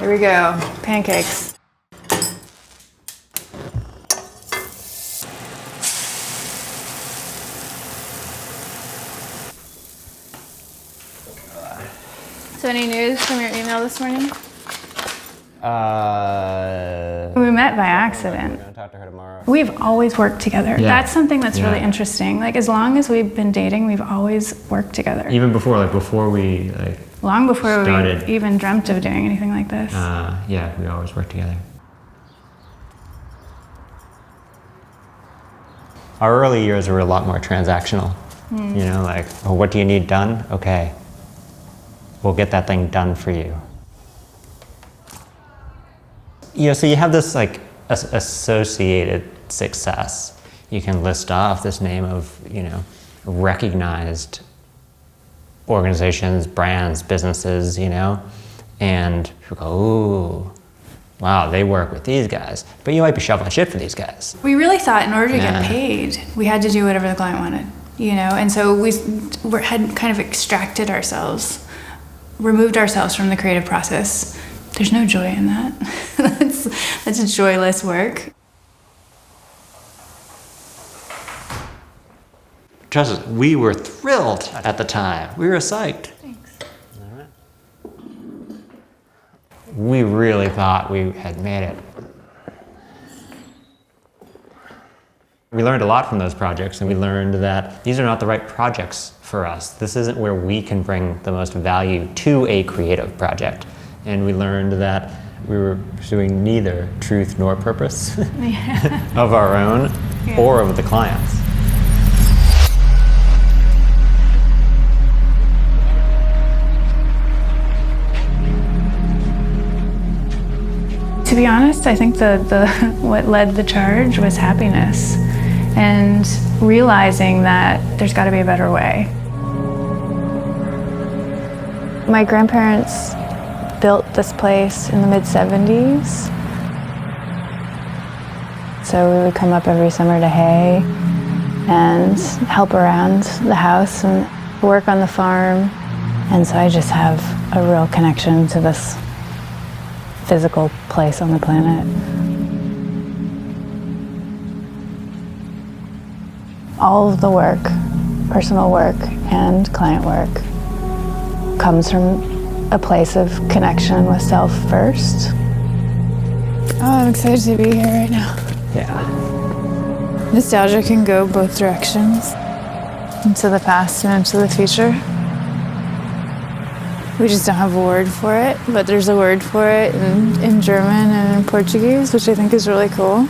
Here we go, pancakes. So any news from your email this morning? We met by accident. We're gonna talk to her tomorrow. We've always worked together. Yeah. That's something that's really interesting. Like as long as we've been dating, we've always worked together. Even before we Long before started. we even dreamt of doing anything like this. yeah, we always worked together. Our early years were a lot more transactional. You know, like, oh, what do you need done? Okay, we'll get that thing done for you. You know, so you have this like associated success. You can list off this name of, you know, recognized organizations, brands, businesses, you know, and people go, ooh, wow, they work with these guys, but you might be shoveling shit for these guys. We really thought in order to get paid, we had to do whatever the client wanted, you know, and so we had kind of extracted ourselves, removed ourselves from the creative process. There's no joy in that. That's joyless work. Trust us, we were thrilled at the time. We were psyched. Thanks. All right. We really thought we had made it. We learned a lot from those projects, and we learned that these are not the right projects for us. This isn't where we can bring the most value to a creative project. And we learned that we were pursuing neither truth nor purpose of our own or of the clients. To be honest, I think what led the charge was happiness and realizing that there's got to be a better way. My grandparents built this place in the mid-70s. So we would come up every summer to hay and help around the house and work on the farm. And so I just have a real connection to this physical place on the planet. All of the work, personal work and client work, comes from a place of connection with self first. Oh, I'm excited to be here right now. Yeah. Nostalgia can go both directions, into the past and into the future. We just don't have a word for it, but there's a word for it in German and in Portuguese, which I think is really cool.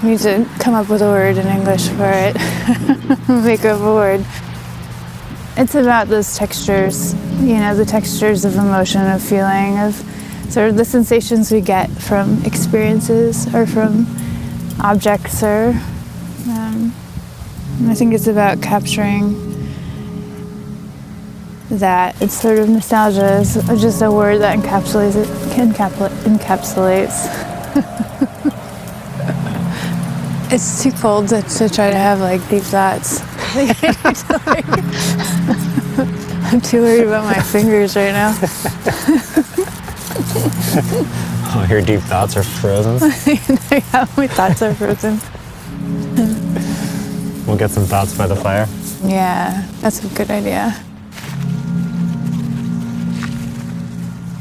We need to come up with a word in English for it. Make up a word. It's about those textures, you know, the textures of emotion, of feeling, of sort of the sensations we get from experiences or from objects, or I think it's about capturing that. It's sort of nostalgia is just a word that encapsulates. It's too cold to try to have like deep thoughts. I'm too worried about my fingers right now. Oh, your deep thoughts are frozen. My thoughts are frozen. We'll get some thoughts by the fire. Yeah, that's a good idea.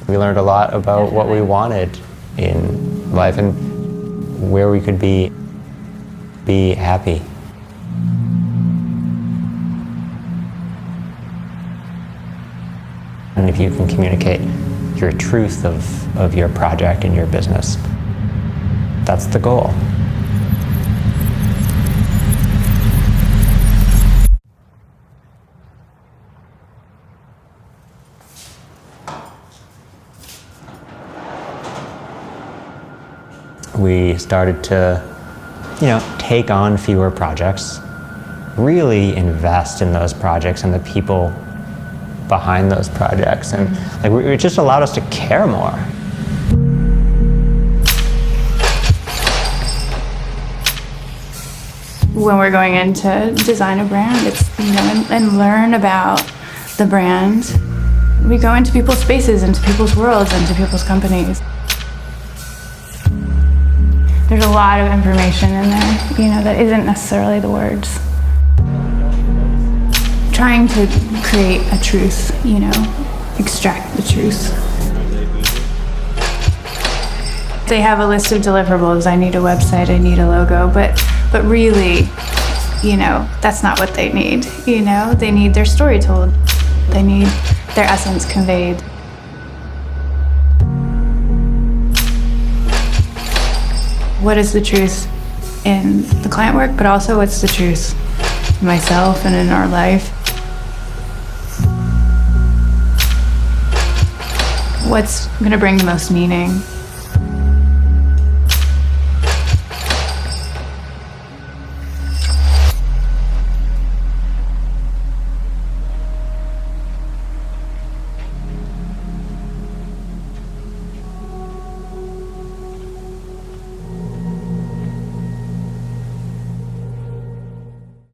We learned a lot about what we wanted in life and where we could be happy. And if you can communicate your truth of your project and your business, that's the goal. We started to, you know, take on fewer projects, really invest in those projects and the people behind those projects, and like it just allowed us to care more. When we're going in to design a brand, it's, you know, and learn about the brand, We go into people's spaces, into people's worlds, into people's companies. There's a lot of information in there, that isn't necessarily the words. Trying to create a truth, extract the truth. They have a list of deliverables. I need a website, I need a logo, but really, that's not what they need. They need their story told. They need their essence conveyed. What is the truth in the client work, but also what's the truth in myself and in our life? What's going to bring the most meaning?